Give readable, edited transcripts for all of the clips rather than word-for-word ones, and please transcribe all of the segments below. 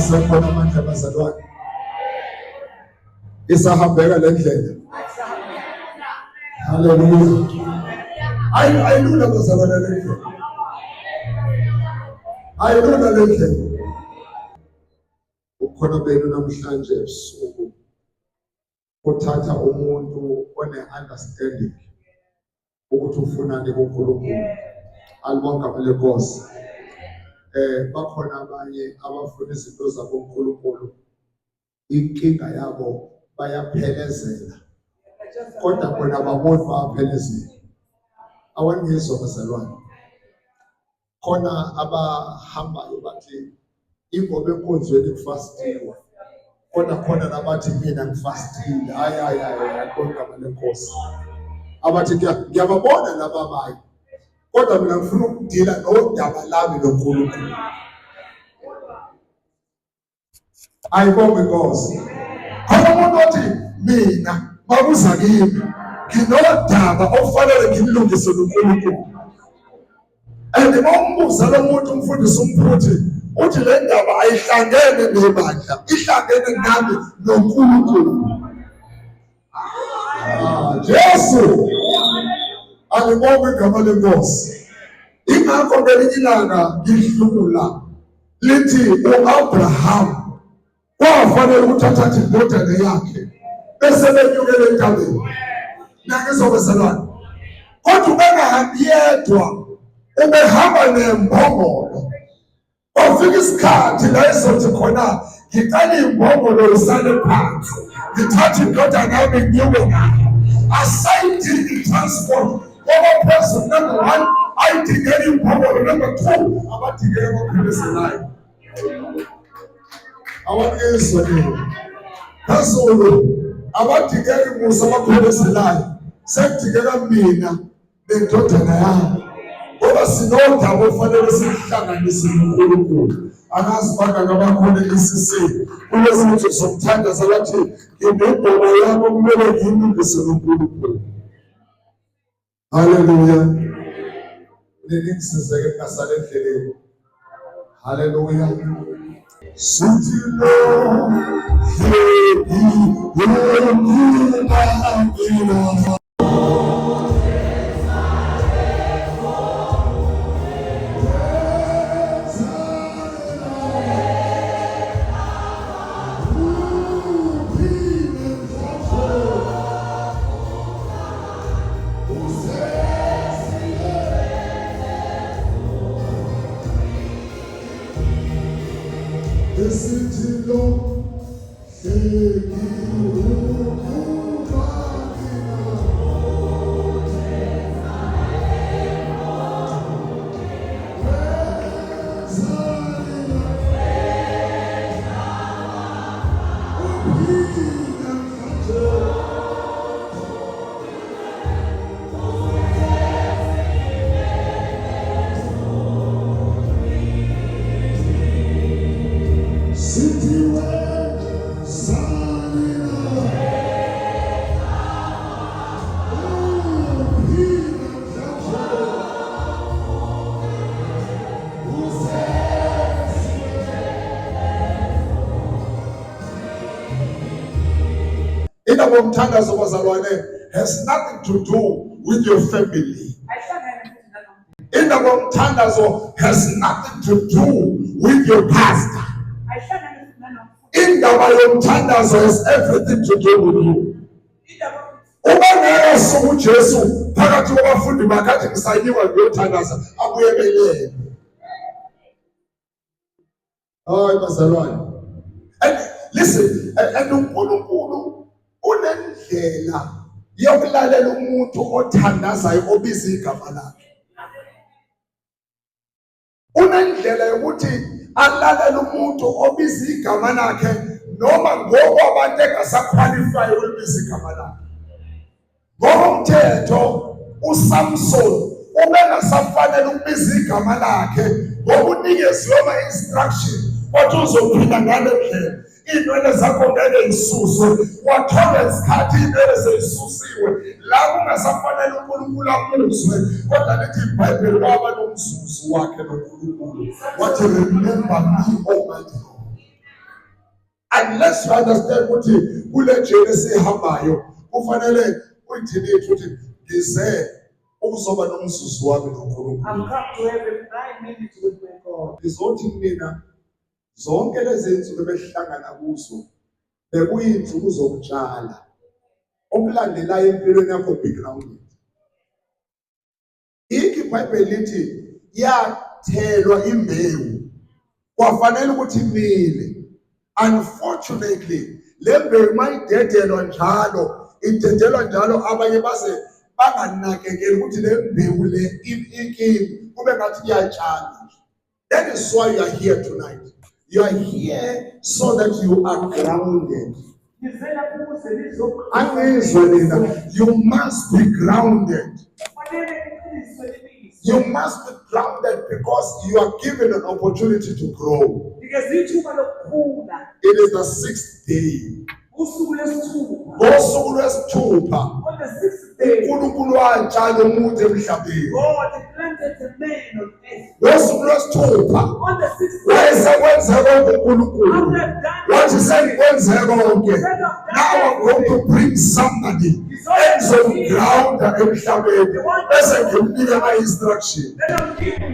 asekhona amandla abazalwane. Isahambeka le ndlela. Haleluya. Ayilula abazalwane le ndlela. Ayilula le ndlela. Ukhona benu namhlanje ebusuku uthatha umuntu one-understanding ukuthi ufunani kuNkulunkulu. Alibonga abalenkosi. Bakhona abanye abafuna izinto zabo uNkulunkulu, inkinga yabo bayaphelezela, kodwa bona baboni bayaphelezela. Awangizwa bazalwane. Khona abahambayo bathi ingoba enkonzweni kufastiwe, kodwa khona nabathi mina ngifastile. Hayi alibonga abalenkosi. Abathi ngiyababona laba abanye, kodwa mina ngifuna ukudila nodaba lami noNkulunkulu. Ayibonge inkosi. Khona umuntu othi mina bakuza kimi nginodaba ofanele ngimlungise noNkulunkulu. And ngombuza lo muntu umfundisi umphuthi uthi le ndaba ayihlangene nebandla, ihlangene nami noNkulunkulu. Jesu alibonge igama lenkosi. Ingakho ngelinye ilanga ngihlula lithi u-Abraham kwafanele ukuthi athathe indodana yakhe bese benyukele entabeni. Nangizobezalwane, kodwa ubengahambi yedwa, ubehamba nembongolo. Kwafika isikhathi la ezothi khona ngicela imbongolo isale phansi, ngithathe indodana yami nginyuke ngayo. Asayidinga i-transport ngoba person number 1 ayidingela imbongolo, number 2 abadingela abaphelezelayo. Awangizwa nini? Phezulu abadingela imusa abaphelezelayo, sekudingela mina nendodana yami. Ngoba sinodaba ofanele sihlanganise noNkulunkulu. Akazi bangaka bakhona elisiseni kulezinto zomthandazo bathi ngendodana yami kumele ngiyilungise noNkulunkulu. Haleluya. Nilingisizeke kungasale endleleni. Haleluya. Sithi lo Umthandazo bazalwane has nothing to do with your family. Indaba umthandazo has nothing to do with your pastor. Indaba yomthandazo has everything to do with you. Ubangeke uJesu phakathi kwabafundi bakhe ngisayiwa ngiyothandaza abuyebelele. Hayi bazalwane. And listen, and uNkulunkulu unendlela yokulalela umuntu othandazayo obiza igama lakhe. Unendlela yokuthi alalela umuntu obiza igama lakhe noma ngoba abantu engasaqualify ukubiza igama lakhe. Ngomthetho uSamson ubengasafanele ukubiza igama lakhe ngokunikezwe ama-instruction wathi uzophinda ngale ndlela. Inwele zakho ngeke zisuswe, wathola isikhathi inwele sezisusiwe la kungasafanele uNkulunkulu amuzwe, kodwa lithi iBhayibheli kwaba nomzuzu wakhe noNkulunkulu wathi remember me, Almighty God. unless you understand ukuthi kule journey esihambayo kufanele uyidelete ukuthi ngize ukuzoba nomzuzu wami noNkulunkulu. I'm come to have a 9 minutes with my God. Ngizothi mina zonke lezi zinsuku ebehlangana kuzo bekuyinsuku zokutshala okulandelayo empilweni yakho background. iBhayibheli lithi yathelwa imbewu kwafanele ukuthi imile. Unfortunately le mbewu mayidedelwa njalo idedelwa njalo abanye base banganakekeli ukuthi le mbewu le inkini kube ngathi iyatshala. That is why you are here tonight. You are here so that you are grounded. You must be grounded. You must be grounded because you are given an opportunity to grow. It is the 6th day. Ngosuku lwesithupha on the 6th day, uNkulunkulu watshala umuntu emhlabeni. God planted a man on earth. Ngosuku lwesithupha On the 6th day, wayesekwenzeka uNkulunkulu after done wathi sengikwenzeka konke. Now I'm going to bring somebody ezomgrounda emhlabeni bese ngimnika ama-instruction. let them give me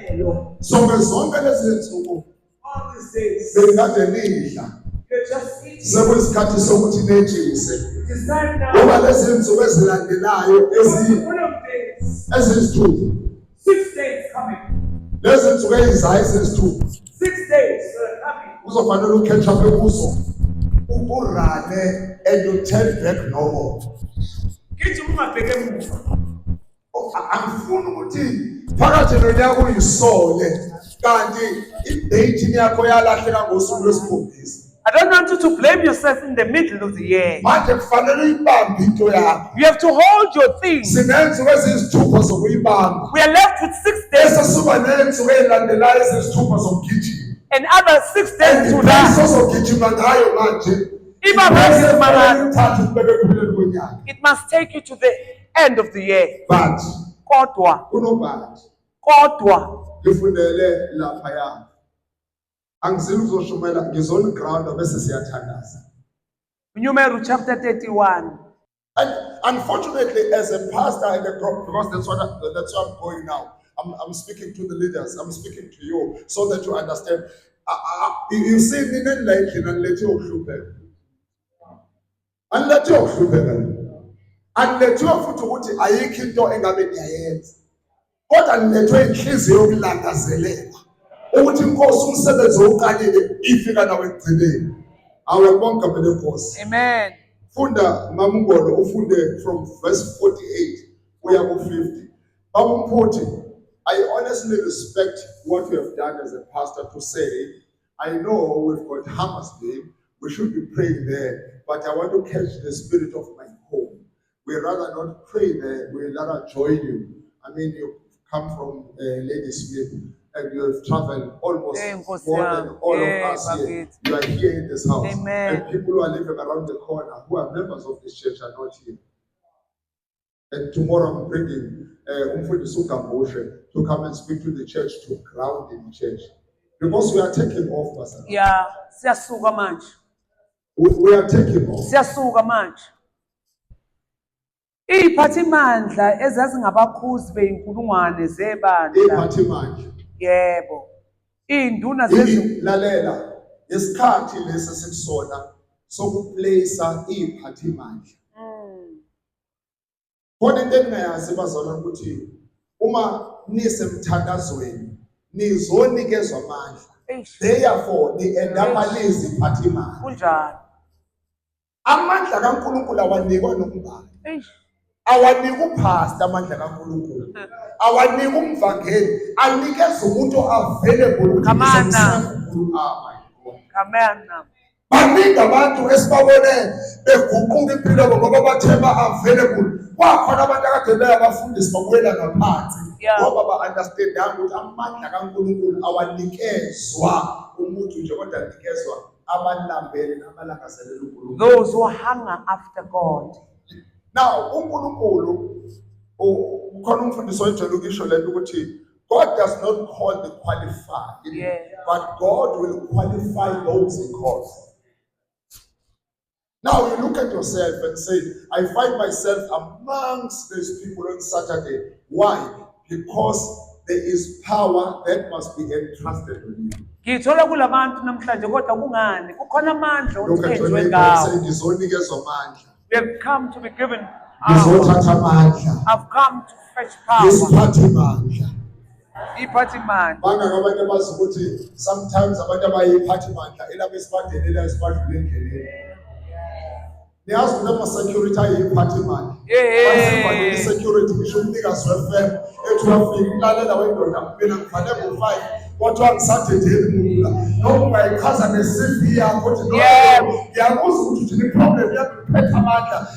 the So zonke lezi zinsuku all these days. bekade nidla You're just eating. sekuyisikhathi sokuthi nejise It is time now. ngoba lezi zinsuku ezilandelayo One of days, eziyisithupha 6 days coming. lezi zinsuku ezizayo eziyisithupha 6 days coming. uzofanele uketch up ekuzo urane and you turn back normal. Kithi ungabheke emuva. Angifuni ukuthi phakathi nonyaka uyisole kanti idate yakho yalahleka ngosuku lwesikhombisa. I don't want you to blame yourself in the middle of the year. Manje kufanele uyibambe into yakho. You have to hold your things. Sinensuku eziyisithupha zokuyibamba. We are left with 6 days Bese suba nensuku ezilandelayo eziyisithupha zokugijima. and other 6 days to that. Sozogijima ngayo manje. It must take you to the end of the year. But Kodwa, unobani kodwa, ngifundele laphaya. Angizili uzoshumela ngizona ground bese siyathandaza. Numeru chapter 31. And unfortunately, as a pastor in the group, because that's where I'm going now. I'm speaking to the leaders. I'm speaking to you so that you understand. You see, unless you futhi ukuthi ayikho into engabe niyayenza. Kodwa nilethwe inhliziyo yokulangazelela ukuthi inkosi umsebenzi oqalile ifika nawe ekugcineni. Awubonga phela inkosi. Amen. Funda mamungolo ufunde from verse 48 uya ku 50. Bamumputhi, I honestly respect what we have done as a pastor to say, I know we've got Hammersmith, we should be praying there, but I want to catch the spirit of my home. We rather not pray there, we rather join you. I mean, you come from Ladysmith and you have traveled almost more than all of us here. You are here in this house. Amen. And people who are living around the corner, who are members of this church, are not here. And tomorrow I'm bringing Umfundisi Gamboshe to come and speak to the church, to ground in the church. Because we are taking off, Pastor. Yeah, siyasuka manje. We are taking off. Siyasuka manje. Iphathimandla ezazingabakhuzi beyinkulungwane zebandla. Iphathimandla. Yebo. Induna lalela isikhathi lesi sekusona sokuplacer iphathimandla. Kodwa into engayazi bazalwane ukuthi uma nisemthakazweni nizonikezwa amandla. Therefore niendapa lezi phathimandla. Kunjalo. Amandla kaNkulunkulu awanikwa nokubani. Awanika upastor amandla kaNkulunkulu. Awanika umvangeli, anikeza umuntu available ukuthi uNkulunkulu Amen. baningi abantu esibabone beguquka impilo ngoba bathemba available. Kwakhona abantu akade beyabafundisi babuyela ngaphansi ngoba ba-understandanga ukuthi amandla kaNkulunkulu awanikezwa umuntu nje kodwa anikezwa abalambele nabalangazelela uNkulunkulu. Those who hunger after God. Now uNkulunkulu ukhona umfundisi oyijelo ukisho lento ukuthi God does not call the qualified, but God will qualify those he calls. Now you look at yourself and say, I find myself amongst these people on Saturday. Why? Because there is power that must be entrusted with you. Ngithola kulabantu namhlanje kodwa kungani kukhona amandla Look at your othenjwe neighbor and say, ngawo. ngizonikezwa amandla. We have come to be given Ngizothatha amandla. I've come to fetch power. Ngisiphathe amandla. Iphathi manje. Bangaka abantu abazi ukuthi sometimes abantu abayiphathi amandla elabo esibandele elazibandlule endleleni. Niyazi ukuthi ama-security ayiphathi imali. Basibandele i-security ngisho umnikazi we-firm ethi wafika umlalela wendoda mina kufanele ngo-5 kodwa ngisathethe umuntu la. Noma ungayichaza ne-CV yakho ukuthi ngiyakuza ukuthi ne-problem yami ngiphethe amandla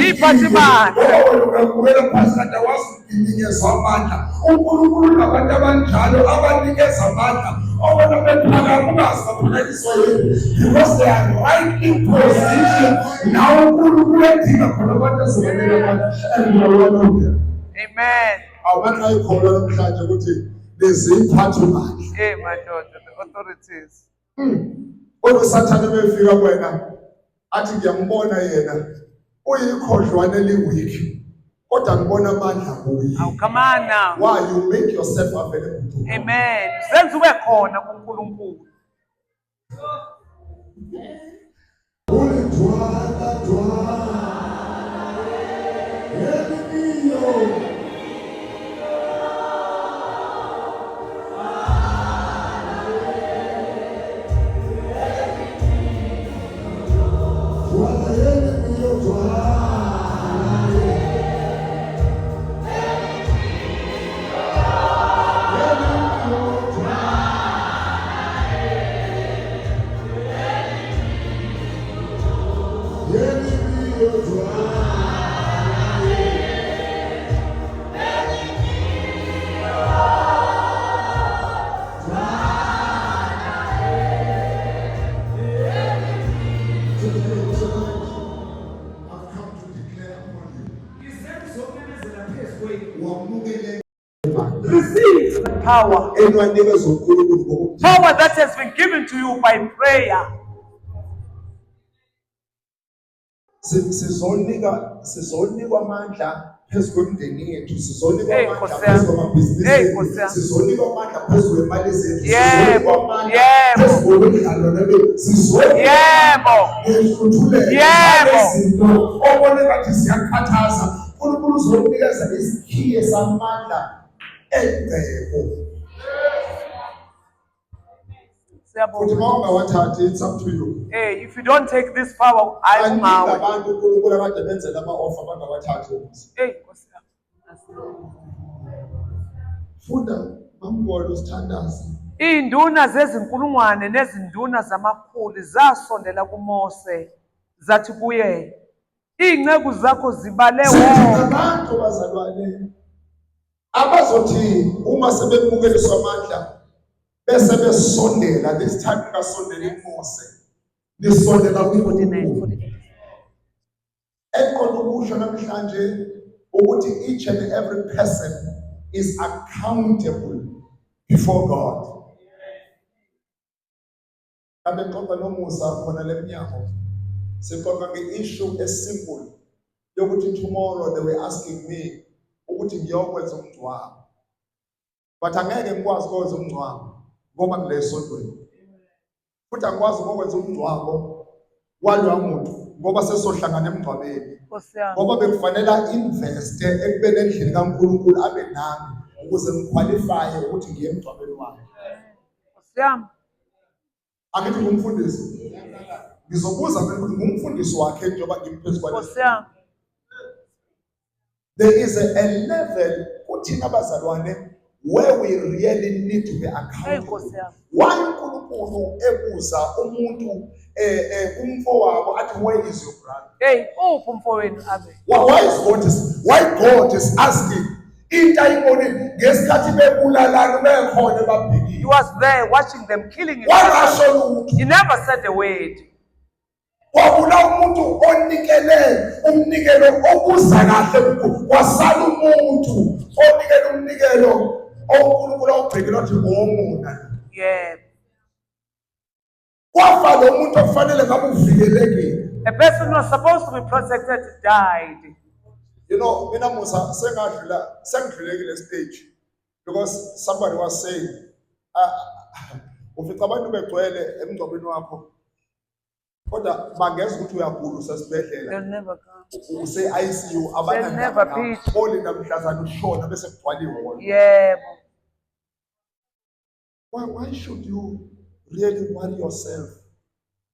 Iphathi imandla. Ungabukela phansi kade awazi ukunikezwa amandla. uNkulunkulu nabantu abanjalo abanikeza amandla obona bephaka kungazi baphakanyiswa yini because they are right in position. Now uNkulunkulu edinga khona abantu azobanika amandla. Amen. Abantu ayikholwa namhlanje ukuthi leziphathe imali. Madoda, the authorities. Kodwa uSathane befika kuwena athi ngiyambona yena uyikhodlwane eliwiki kodwa ngibona amandla kuye. Oh, come on now. Why you make yourself available to God. Amen. Senze ube khona kuNkulunkulu. Receive the power. Power that has been given to you by prayer. Sizonikwa amandla phezu kwemindeni yethu, sizonikwa amandla phezu kwamabhizinisi yethu, sizonikwa amandla phezu kwemali zethu, sizonikwa amandla phezu kwemidlalo nebe, sizonikwa izinto obone ngathi ziyakhathaza. uNkulunkulu uzokunikeza isikhiye samandla engcebo. Futhi mawungawathathi, it's up to you. Hey, if you don't take this power, I will now. Abantu uNkulunkulu akade benzela ama-offer bangawathathi. Hey, Funda mambolo sithandaza. Induna zezinkulungwane nezinduna zamakhulu zasondela kuMose zathi kuye, "Ingceku zakho zibale wonke." Abantu bazalwane abazothi uma sebemukeliswa amandla bese besondela, this time kasondela kuMose, nisondela kuNkulunkulu. Eqonda ukusho namhlanje ukuthi each and every person is accountable before God. Abexoxa noMusa khona leminyango sixoxa nge-issue esimple yokuthi tomorrow they were asking me ukuthi ngiyokwenza umngcwabo, but angeke ngikwazi ukwenza umngcwabo ngoba ngilesontweni, futhi angikwazi ukwenza umngcwabo waloya muntu ngoba sesohlangana emngcwabeni, ngoba bekufanele investe ekubeni endlini kaNkulunkulu abe nami ukuze ngiqualify ukuthi ngiye emngcwabeni wakhe. Akithi ngumfundisi, ngizobuza ukuthi ngumfundisi wakhe njengoba ngimphezu kwalesi. There is a level kuthina abazalwane where we really need to be accountable. Why uNkulunkulu ebuza umuntu umfowabo athi where is your brother? Hey, umfowenu abe. Why God is asking into ayibonile ngesikhathi bebulalana bekhona babhekile. He was there watching them killing each other. He never said a word. Kwabula umuntu onikele umnikelo okuza kahle kwasala umuntu onikele umnikelo oNkulunkulu awubhekela ukuthi ngomona. Yeah. Kwafa lo muntu ofanele ngabe uvikelekile. A person who was supposed to be protected died. You know, mina musa sengidlulekile stage because somebody was saying, ufica abantu begcwele emngcwabeni wakho kodwa bangeza ukuthi uyagula usesibhedlela. They'll never come. Use ICU They'll never pitch. olinda mhlazana ushona bese kugcwaliwe wona. Yeah. Why should you really worry yourself?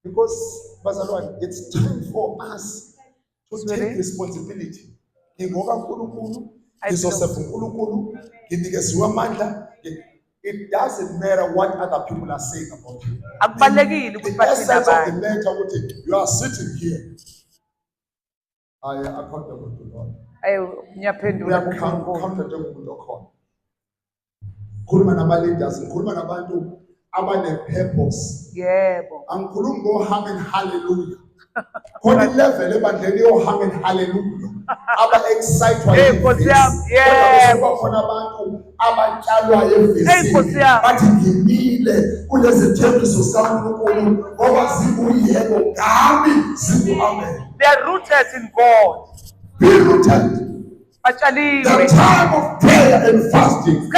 Because bazalwane, it's time for us to take responsibility. Ngingoka uNkulunkulu, ngizosefa uNkulunkulu, nginikezwe amandla. It doesn't matter what other people are saying about you. The essence of the matter ukuthi you are sitting here. I am accountable to God. Accountable to God. Khuluma nama-leaders, ngikhuluma nabantu abane-purpose. Yebo. Angikhulumi ngo-humming hallelujah. Khona i-level ebandleni yo-humming hallelujah. Aba-excitedwa yebo. Khona abantu abatshalwayo evizini. Bathi ngimile kulezi thembiso zikaNkulunkulu ngoba zinguyebo ngami zingu-amen. They are rooted in God. Be rooted. The time of prayer and fasting is the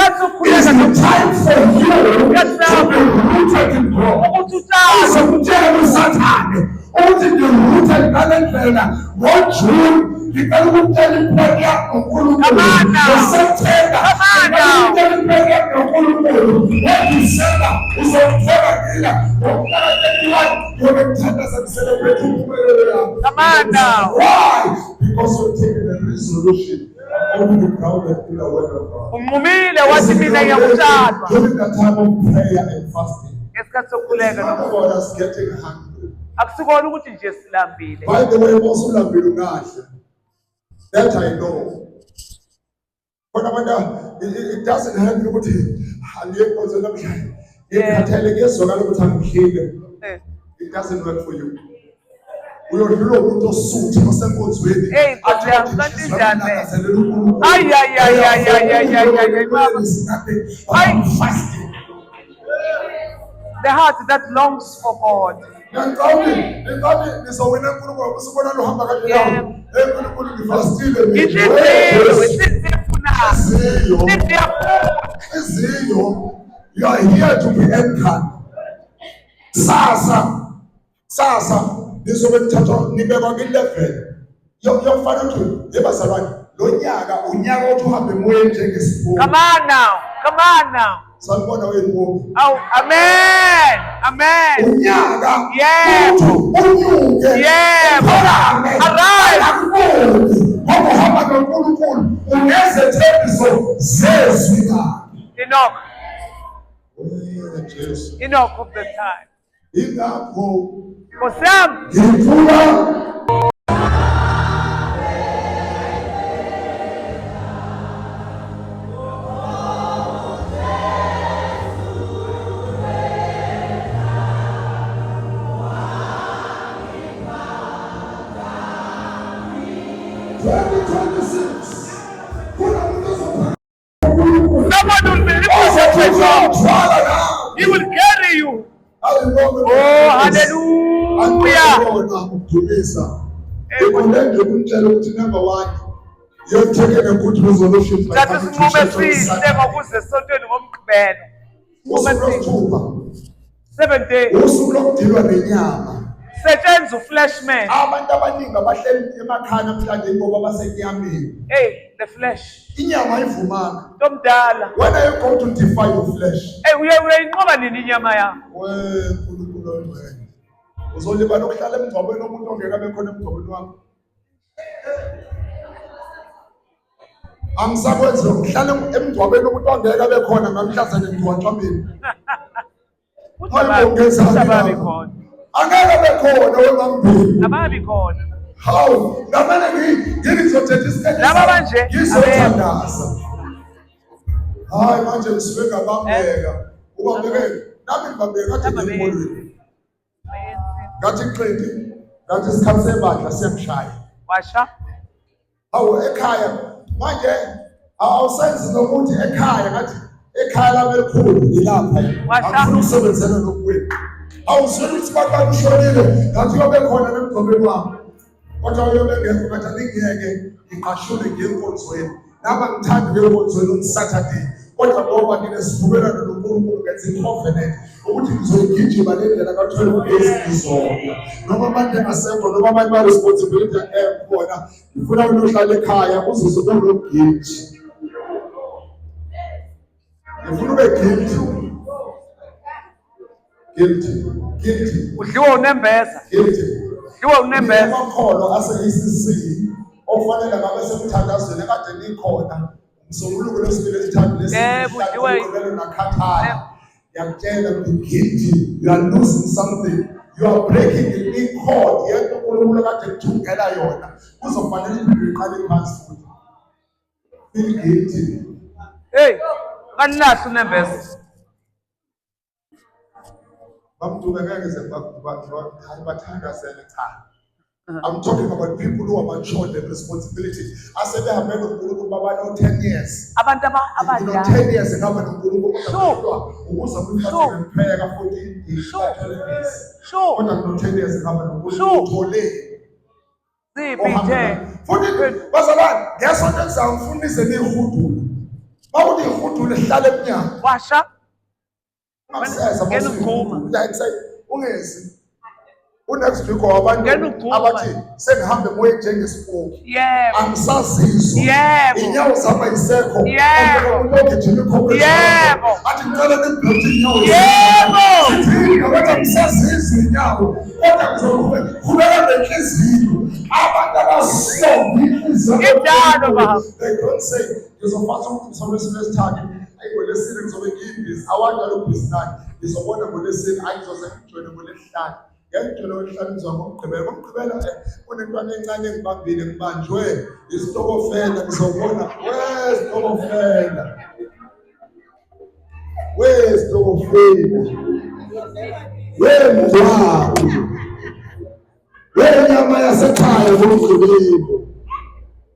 time for you to be rooted in God. Uzokutshela uSathane ukuthi ngi-rooted ngale ndlela ngoJune ngicela ukutshela ipheka ngoNkulunkulu. NgoSeptember ngicela ukutshela ipheka ngoNkulunkulu. NgoDisemba uzokuthela ngila ngomhlaka 31 yobe kuthandaza ku-celebrate impumelelo yami. Come on now. Why? Because you're taking a resolution. During the time of prayer and fasting. It's not about us getting hungry. By the way, that I know. But it doesn't help you. It doesn't work for you. We are here to suit osenkonzweni. Fasting. The heart that longs for God. You are here to be anchored. Sasa. Nizobe thatha nibekwa kwi-level yokufana ukuthi yebazalwane lo nyaka unyaka othi uhambe emoyeni njengesifundo. Come on now. Sanibona wenu. Oh, amen. Unyaka yebo unyuke yebo arrive ngoba uhamba noNkulunkulu unezethembiso zezwi lakhe. Enough of the time. Ingakho Sam. Someone will believe He will carry you. Oh, hallelujah. Number one, you're taking a good resolution. That is movement 7 days. Satan's flesh man. Hey, the flesh. When are you going to defy your flesh? Hey, we are in Mobile. Uzoliba nokuhlala emngcwabeni omuntu ongeka bekhona emngcwabeni wakho. Angisakwenza ukuhlala emngcwabeni umuntu ongeka bekhona ngamhlazane ngicwaqameni. Hayi ababi khona. Angeke bekhona wemambili. Ababi khona. Hawu, ngamane ngizothetha isikhathi. Laba manje ngizothandaza. Hayi manje ngisuke ngabambeka. Ubambeke nami ngibambeka kathi ngimolweni. Ngathi qindi ngathi isikhathi sebandla siyangishaya washa awu ekhaya manje awusenzi nokuthi ekhaya ngathi ekhaya lami elikhulu ngilapha washa angifuna ukusebenzela nokuwena awuzweli ukuthi bakade ushonile ngathi uyobe khona nemgqobeni wami kodwa uyobe ngekho ngathi angingeke ngiqashule ngenkonzweni naba ngithanda ngenkonzweni on-Saturday kodwa ngoba nginesivumelwano noNkulunkulu ngenza i-covenant ukuthi ngizoyigijima le ndlela ka-12 days ngizonke noma manje ngasekho noma manje ma-responsibility ekhona ngifuna unohlala ekhaya uzizwe unogilty ngifuna ube guilty udliwa unembeza udliwa unembeza amakhono ase-ACC okufanele ngabe semthandazweni kade nikhona umsombuluko lesibili esithathu lesibili nakhathala yakutshela ukuthi guilty you are losing something you are breaking the code yento uNkulunkulu kade kuthungela yona kuzofanele impilo iqale phansi futhi feel guilty hey kanilahla unembeza bamduka ngeke bathandazele cha I'm talking about people who are matured in responsibility. I said they have made uNkulunkulu babalo 10 years. Abantu abadala 10 years ngaba noNkulunkulu kodwa ukuza kuyifathela ngipheka 14 days 12 days. Kodwa no 10 years ngaba noNkulunkulu uthole. Sibithe. Futhi bazalwane ngesonto ngizawufundise nehudula. Bawuthi ihudula ihlale eminyango. Washa. Ngena uphuma. Ungezi. Unext week wabantu abathi sengihambe moye njengesipoki yebo angisazizwa yebo inyawo zami ayisekho yebo ngogijima ikhophe yebo athi ngicela nibheke inyawo yebo ngathi angisazizwa inyawo kodwa ngizokubeka nenhliziyo abantu abasonga inhliziyo njalo baba they don't say ngizofasa ukuthi ngisomesile esithathu ayingolesine ngizobe ngiyibhizi awandalo business ngizobona ngolesine ayizoze ngijwele ngolesihlanu ngiyajwela ngomhlanizwa ngomgqibelo kunentwana encane engibambile ngibanjwe isitokofela ngizobona wesitokofela wemdwabu wenyama yasekhaya ngomgqibelo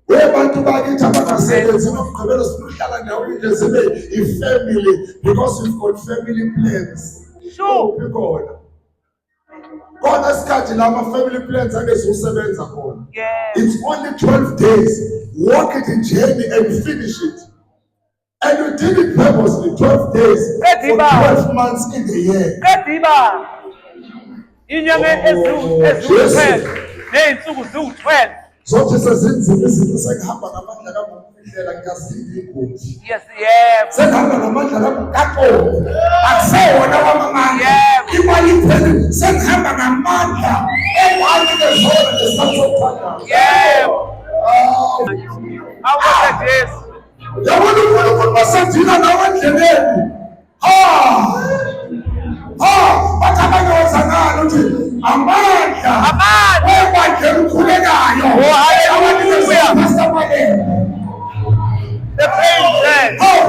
webantu bakithi abangasebenzi ngomgqibelo sihlala ndawonye sibe i-family because we've got family plans sure khona khona isikhathi la ama-family plans angezusebenza khona it's only 12 days walk it in journey and finish it and you did it purposely 12 days for 12 months in the year Kadiba inyanga eziwu-10 ney'nsuku ziwu-12 zonke sezinzima izinto sengihamba ngamandla kamufihlela ngiyazimba igodi yes yebo sengihamba ngamandla kaMkaqobo akusewona wamamanga imali ipheli sengihamba ngamandla engalikezola ngesikhathi sokuthanda yebo awukahle Jesu yabona uNkulunkulu basadila nawe endleleni bathi abanye wazangana ukuthi amandla wekwakhe lukhulekayo the pain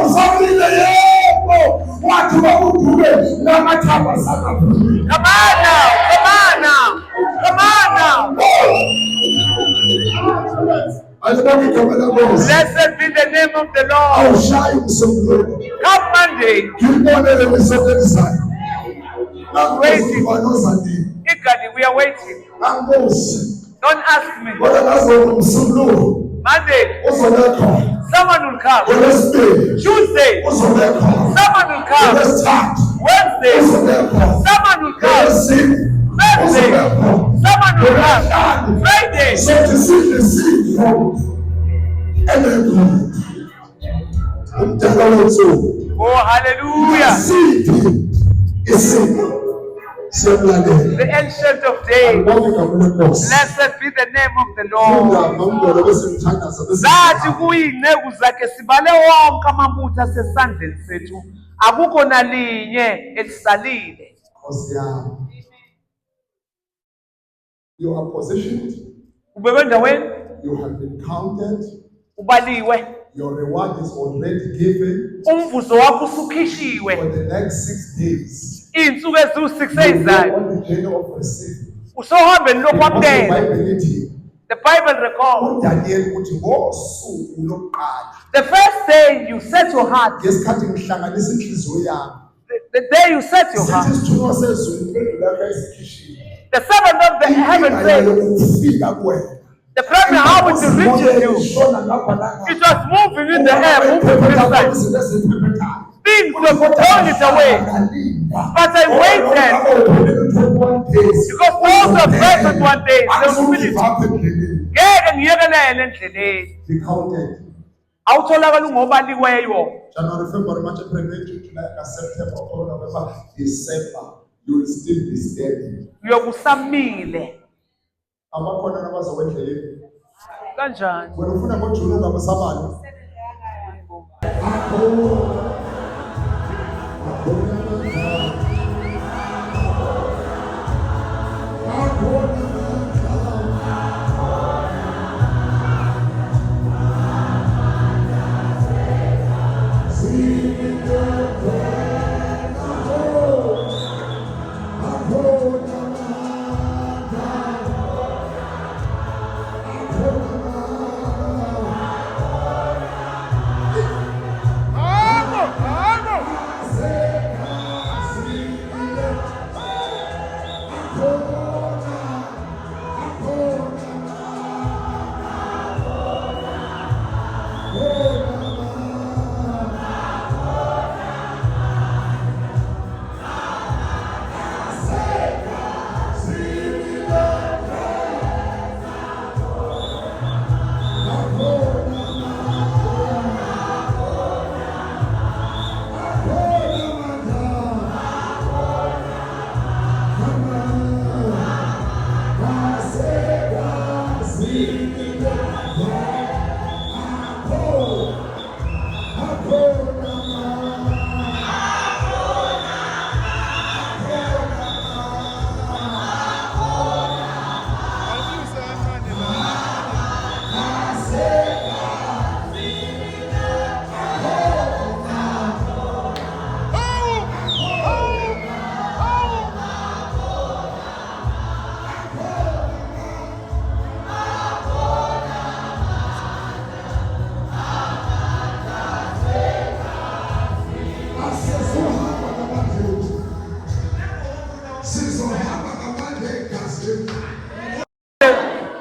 usabile yebo wathi wakudube namathaba sakaphila come on now blessed be the name of the Lord awushayi umsombuluko come Monday ngibonele ngisebenzisana waiting eagerly we are waiting don't ask me Monday someone will come Tuesday someone will come Wednesday someone will come Thursday someone will come Friday oh hallelujah the ancient of days blessed be the name of the Lord zathi kuyinceku zakhe sibale wonke amabutho asesandleni sethu akukho nalinye elisalile you are positioned ubekwe endaweni you have been counted ubaliwe your reward is already given umvuzo wakho usukhishiwe for the next 6 days iy'nsuku eziwu-6 ezizayo usohambeni lokwamukela the Bible records uDaniel uthi ngosuku lokuqala the first day you set your heart ngesikhathi ngihlanganisa inhliziyo yami the day you set your heart, Sisithunywa sezulu impendulo yakho esikhishini. the servant of the heaven said, Ukufika kuwena. the problem how it reaches you, it was moving in the air, moving this side. Things were throwing it away. But I waited because those were present one day. They will feel it. Ngeke ngiyekelele endleleni. Be counted. Awutholakala ungobaliweyo. January, February, March, April, May, June, July, August, September, October, November, December. You will still be steady. Uyokusamile. Abakhona nabazowendleleni. Kanjani? Wena ufuna ngoJuni ungabasamali.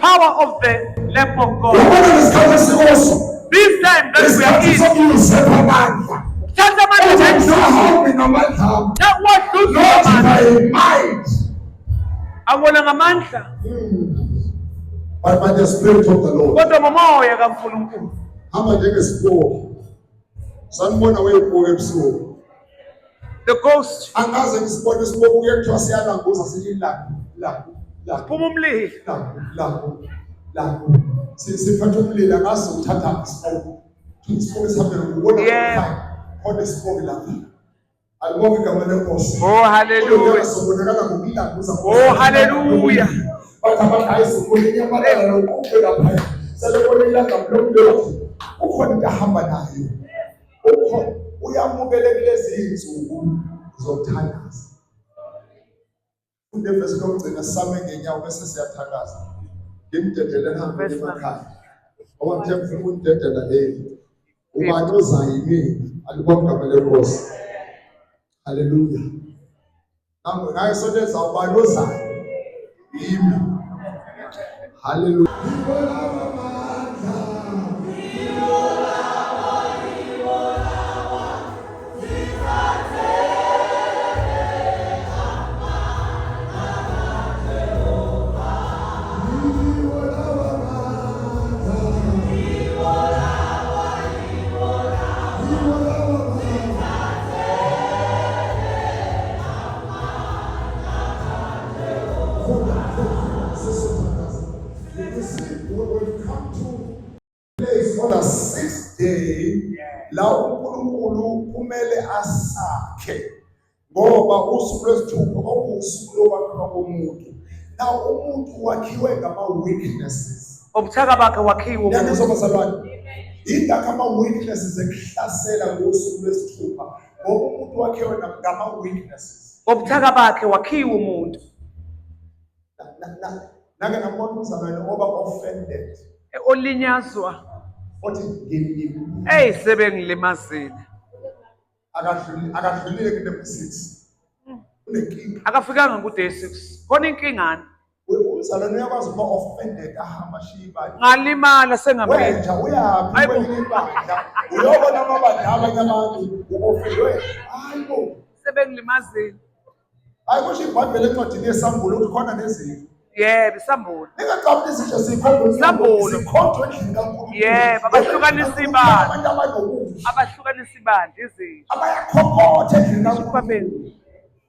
Power of the lamp of God. This time that we are in. But by the Spirit of the Lord. The ghost. Oh, hallelujah. Oh, hallelujah. Hallelujah. On the sixth day, la uNkulunkulu kumele asakhe ngoba usuku lwesithupha okuwusuku lokwakhiwa komuntu. Now umuntu wakhiwe ngama-weaknesses. Ubuthaka bakhe wakhiwe umuntu. Ingakho ama-weaknesses ekuhlasela ngosuku lwesithupha ngoba umuntu wakhiwe ngama-weaknesses. Ubuthaka bakhe wakhiwe umuntu. Nake ngabona umzalwane oba offended. Olinyazwa. Hey, sebengilimazile. akadlulile ku-number 6 unenkinga akafikanga ku-day 6 khona inkingani umzalwane uyakwazi ukuba offended ahamba ashiya ibandla ngalimala sengambili wenja uyaphi Hayibo. kwelinye ibandla uyobona amabandla abanye abantu ubofendwe hayibo sebengilimazile hayi kusho ibhayibheli encwadini yesambulo ukuthi khona nezifo yebo isambulu ningacabuli izinto zikhombe Sambulo. zikhonjwe endlini kaNkulunkulu Yebo, abahlukanisa ibandla. abantu abanobuhle abahlukanisa ibandla izinto abayakhokotha endlini kaNkulunkulu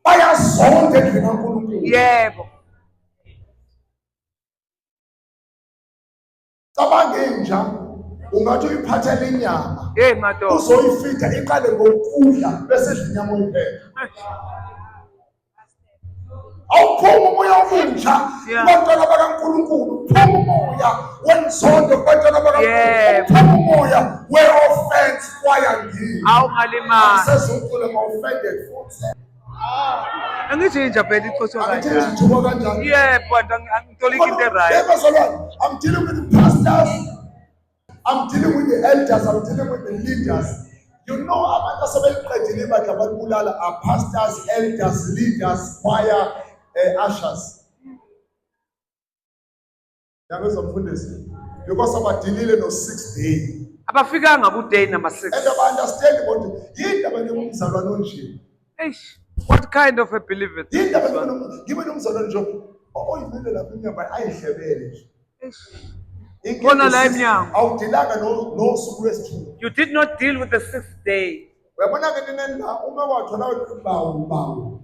bayazonda endlini kaNkulunkulu yebo cabange inja ungathi uyiphathele inyama hey madoda uzoyifida iqale ngokudla bese edla inyama oyipheka awuphuma umoya omusha Yeah. kubantwana bakaNkulunkulu phuma umoya wenzondo kubantwana Yeah. bakaNkulunkulu phuma umoya we-offense kwayangini awungalimala sezunkule ma-offended futhi angijinja phela ichotshwa angithi kanjani ngithuka kanjani yebo angitolika into right bazalwane I'm dealing with the pastors I'm dealing with the elders I'm dealing with the leaders you know abantu asebeqedile ibandla balibulala are pastors elders leaders choir ushers yabezomfundisi because abadilile no 6 day abafikanga ku-day number and 6 aba-understand ukuthi yindaba ngomzalwane onje eish what kind of a believer is yindaba this one? ngibe nomzalwane nje oyimile lapha inyama ayihlebele nje Eish. Khona la emnyango. awudilanga nosuku lwesithupha You did not deal with the 6th day uyabona-ke nina uma wathola bawu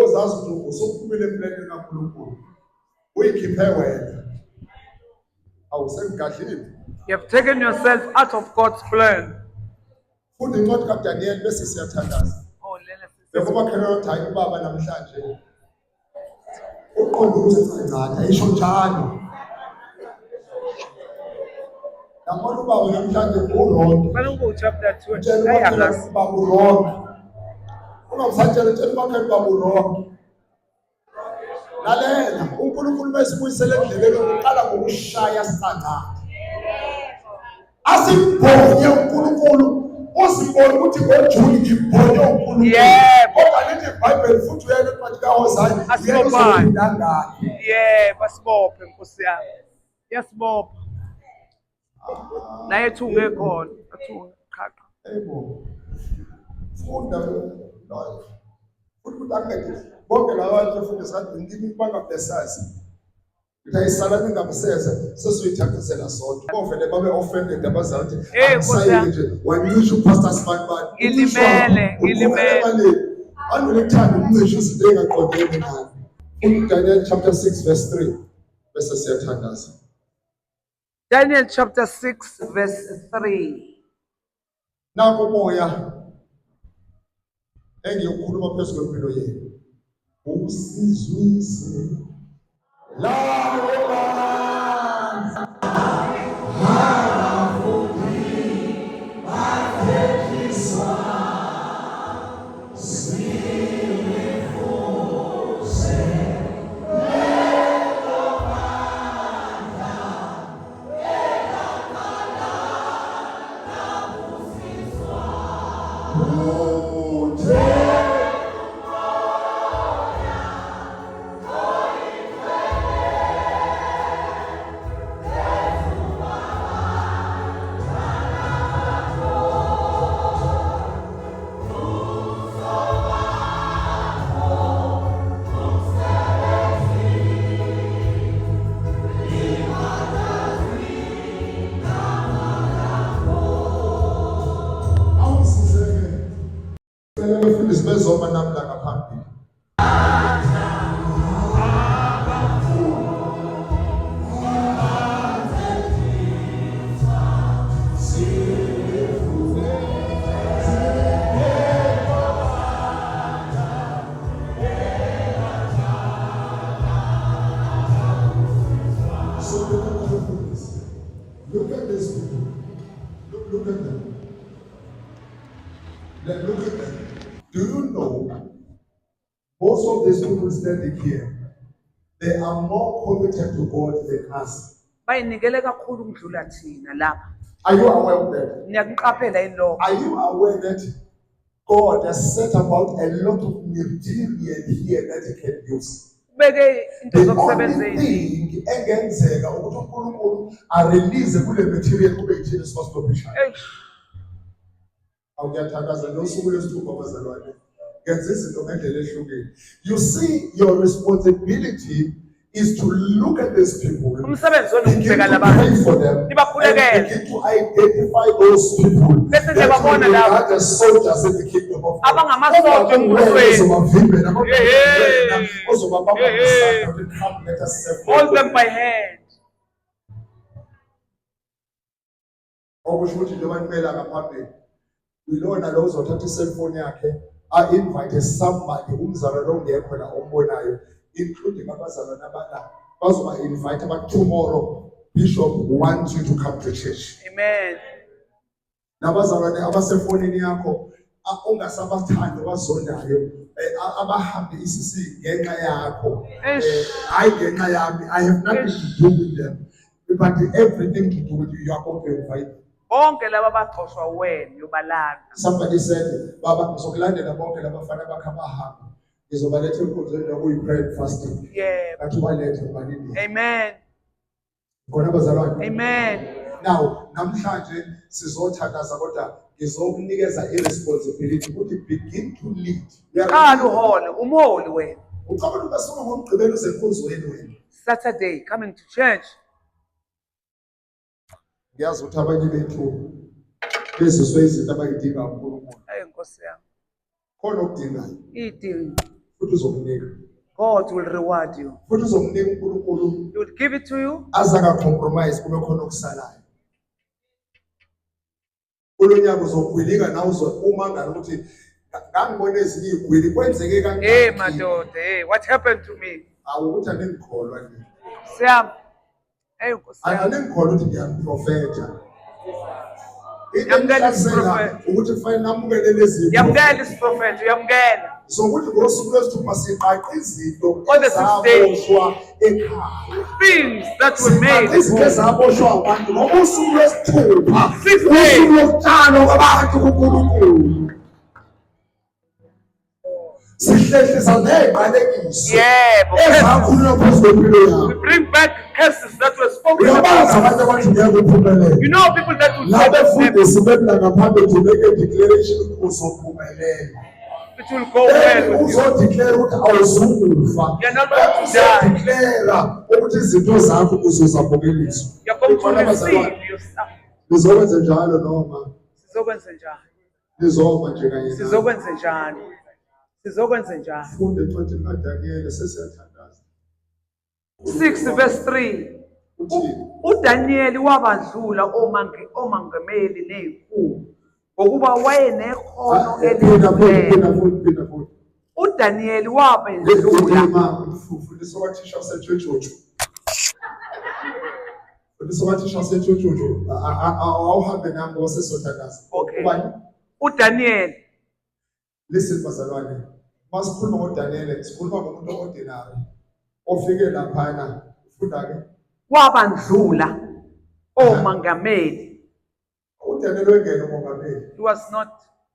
ozazi ukuthi usuphumile empilweni kaNkulunkulu uyikhiphe wena awusengigadlile you have taken yourself out of God's plan funda incwadi kaDaniel bese siyathandaza oh lena bekumakhelwa ukuthi hayi ubaba namhlanje uqonde ukuthi cancane ayisho njalo yabona ubaba namhlanje uronke fanele ube chapter 2 tshela hayi umakhelwa akazi ubaba uronke ungamsatshela tshela umakhelwa ubaba uronke lalela uNkulunkulu besibuyisele endleleni yokuqala ngokushaya sicancane asibonye uNkulunkulu usibone ukuthi ngoJuni ngibonye uNkulunkulu Yebo. kodwa lithi iBhayibheli futhi uyena encwadi kaHoseya Asibophayo. ngakhe yebo asibophe nkosi yami yasibopha naye ethunge ekhona athunge qhaqa ebo funda lo futhi angeke bonke labantu futhi sathi ngimi bangabesazi ngiyisala ningamseza sesuyithandisela sonke bovele babe offended abazathi Nkosi yami. nje wangisho pastor Sibani Ngilimele. anolithanda umncisho izinto engaqondene nayo uDaniel chapter 6 verse 3 bese siyathandaza Daniel chapter 6 verse 3 nako moya engiyokhuluma phezu kwempilo yenu usizwise lawo bantu abafundisi bezoma namla ngaphambili Look at this people. Look at them. Look at them. Do you know most of these people standing here, they are more committed to God than us. bayinikele kakhulu ukudlula thina lapha Are you aware of that? niyakuqaphela yini lokho Are you aware that God has set about a lot of material here that He can use. Ubeke into The zokusebenza only eziningi. thing engenzeka ukuthi uNkulunkulu arelease kule material kube yithini source provision. Awuyathakaza losuku lwesithupha abazalwane. Ngenza izinto ngendlela ehlukile. You see, your responsibility is to look at these people, Umsebenzi wenu begin ukubheka to labantu. pray for them, and Nibakhulekele. begin to identify those people Bese that niyababona you labo. regard as soldiers in the kingdom of God. Abangamasotsha embusweni. Ozobavimbela, Yeah. ozobabamba ngesandla, ukuthi come, let us serve God. Hold them by hand. Okusho ukuthi njengoba nimela ngaphambili, yilona lo uzothatha iselfoni yakhe a-invite somebody, umzalwane ongekho la ombonayo, including abazalwane abala, bazoba-invite about tomorrow. Bishop wants you to come to church. Amen. Nabazalwane abasefonini yakho ongasabathandi abazondayo, abahambe isisi ngenxa yakho, hayi ngenxa yami. I have nothing to do with them, but everything to do with you. You are going to invite. Bonke laba baxoshwa wena yobalanda. Somebody said, Baba, ngizokulandela bonke labafana bakhe abahamba. Ngizobaletha enkonzweni yakho uyi-prayer and fasting. Yeah. Kathi ubalethe ubalinde. Amen. Khona bazalwane. Amen. Now, namhlanje sizothandaza kodwa ngizokunikeza i-responsibility ukuthi begin to lead. Qala uhole, umholi wena. Ucabanga ubasuka ngomgqibelo usenkonzweni wena. Saturday coming to church. Ngiyazi ukuthi abanye bethu beziswe izinto abayidinga uNkulunkulu. Hey Nkosi yami. Khona okudingayo. Idinga. Futhi uzomnika. God will reward you. Futhi uzomnika uNkulunkulu. He will give it to you. Azaga compromise kube khona okusalayo. Kulonyaka uzogwilika nawe uma ngalo ukuthi ngangibona ezinye igwili kwenzeke kanjani. Hey madoda, hey, what happened to me? Awukuthi angikholwa nje. Siyam. Hey Nkosi yami. Angikholwa ukuthi ngiyaprofeta. Yamukela isiprofeta. Ukuthi kufanele namukele lezi. Yamukela isiprofeta, yamukela. Sokuthi ngosuku lwesithupha siqaqa izinto On the 6th day. ezaboshwa ekhaya. Things that were made. Izinto ezaboshwa abantu ngosuku lwesithupha. 6th day. Usuku lokuqala kwabantu kuNkulunkulu. Sihlehlisa neqalekiso. Yebo. Ezakhulunywa phezu kwempilo yakho. We bring back curses that were spoken Uyabazi about. abantu abathi ngiyakuphumelela. You know people that will La say that befundisi bebla ngaphambi to make a declaration ukuthi uzophumelela. it will go well with you. Uzodeclare ukuthi awuzukufa. You're not going to die. Uzodeclare ukuthi izinto zakho uzozamukeliswa. You're going to receive your stuff. Nizokwenza njalo noma Sizokwenza njani? nizoma nje kanye nawe. Sizokwenza njani? Sizokwenza njani? Funde incwadi kaDaniel sesiyathandaza. 6 verse 3. uDaniel wabadlula omangameli nezikhulu ngokuba wayenekhono elikhulu. uDaniel wabedlula. Fundisa wathisha waseJojo. Fundisa wathisha waseJojo. Awuhambe nami wasesothandaza. Okay. uDaniel. Listen bazalwane. Masikhuluma ngoDaniel, sikhuluma ngomuntu ordinary. Ofike laphana, ufunda ke? Wabandlula omangameli. uDaniel wengena umongameli. He was not.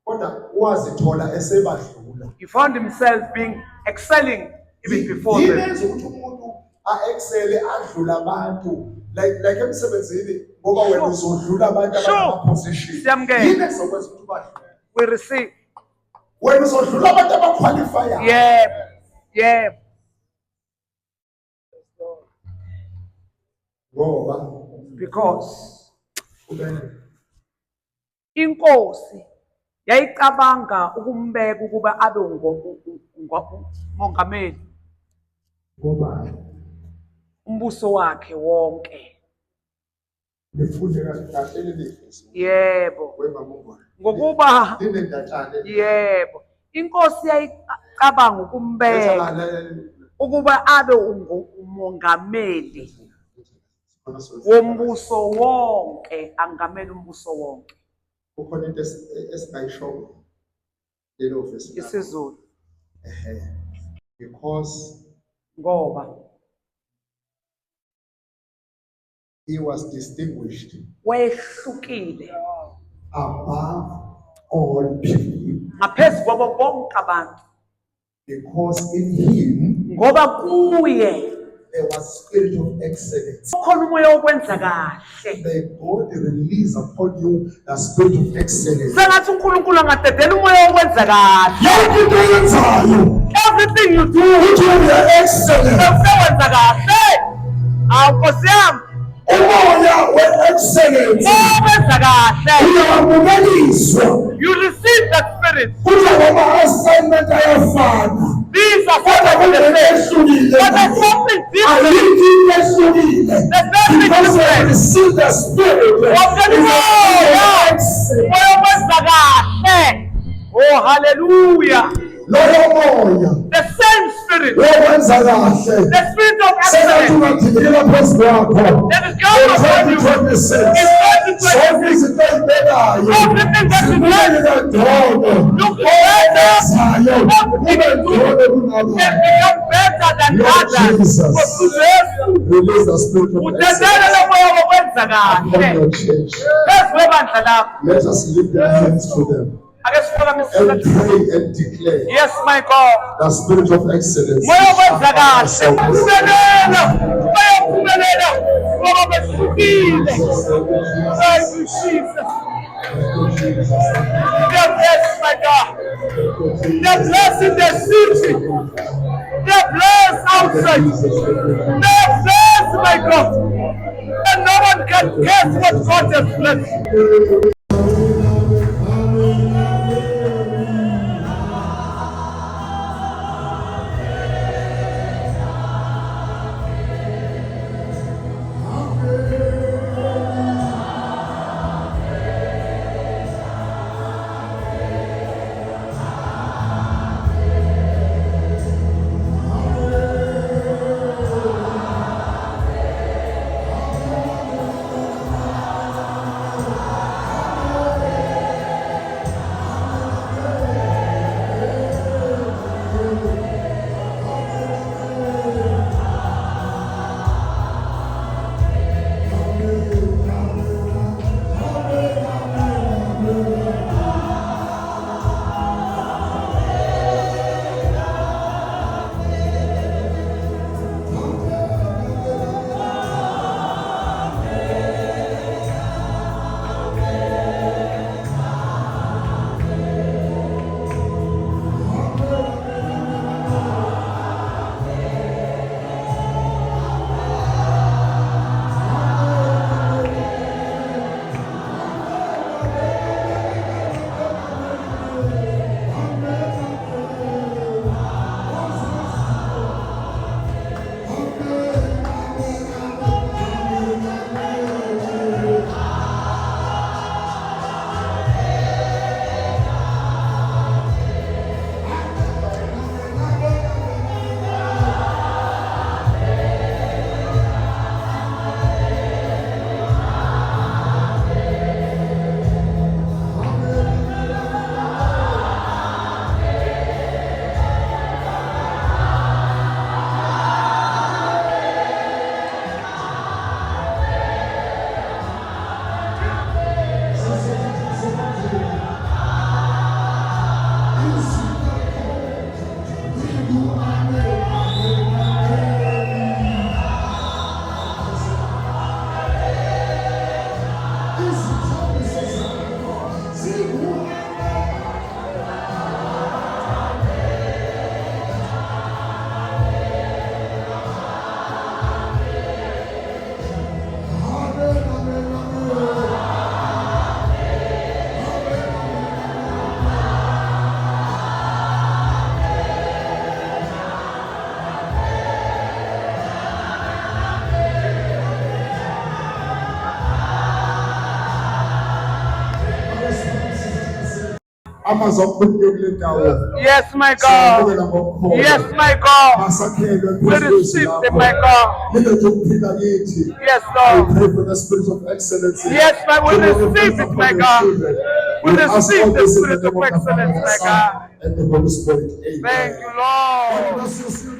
Kodwa wazithola esebadlula. He found himself being excelling even before them. Yenza ukuthi umuntu a-excel adlula abantu like emsebenzini ngoba wena uzodlula abantu abama-position. Siyamukela. Yini ezokwenza ukuthi badlule? We receive. Wena uzodlula abantu abaqualifyayo. Yebo. Yebo. Ngoba Because inkosi yayicabanga ukumbeka ukuba abe umongameli ngoba umbuso wakhe wonke. befunde kahle lelifisi. Yebo. Wemamungwana. Ngokuba Linendatshana. yebo. Inkosi yayicabanga ukumbeka ukuba abe umongameli wombuso wonke, angamele umbuso wonke. Kukhona into esingayisho lelo vesi. IsiZulu. Because Ngoba he was distinguished wehlukile above all people. Ngaphezu kwabo bonke abantu. Because in him Ngoba kuye there was spirit of excellence. ukhona umoya wokwenza kahle. The God release upon you the spirit of excellence. Sengathi uNkulunkulu angadedela umoya wokwenza kahle. Yonke into oyenzayo, Everything you do, uthi uya excellence. usewenza kahle. Nkosi yami, Umoya we-excellence owenza kahle. uyawamukeliswa. You receive that spirit. Kuthi ngama-assignment ayafana. These are Kodwa something the same. ehlukile. But there's something different. Ayikho into ehlukile. There's nothing Because they different. receive the spirit. Moya wokwenza kahle. Oh, hallelujah. Loyo moya The same spirit. wokwenza kahle. The spirit of Sengathi excellence ungadidiyela phezu kwakho. that is God upon you. In 2026. Zonke 2026. izinto ezibekayo. Everything that you do Ngcono. look better. Owenzayo ube ngcono Can kunabanye. become better than Lord others. Jesus. Ngokuthi Release the spirit of udedele excellence lo moya wokwenza upon kahle. your church. Phezu kwebandla lakho. Let us lift our hands to them Ake siphakamise and isandla. pray and declare Yes, my God. the spirit of excellence. Moya wokwenza kahle. Bayaphumelela ngoba behlukile. Thank you, Jesus. They're blessed, my God. They're blessed in the city. They're blessed outside. They're blessed, my God. And no one can guess what God has blessed. Yes, my God. Yes, my God. We receive it, my God. Yes, Lord. Pray for the spirit of excellence. Yes, we receive it, my God. We receive the spirit of excellence, my God. And the Holy Spirit. Amen. Thank you, Lord. God bless you.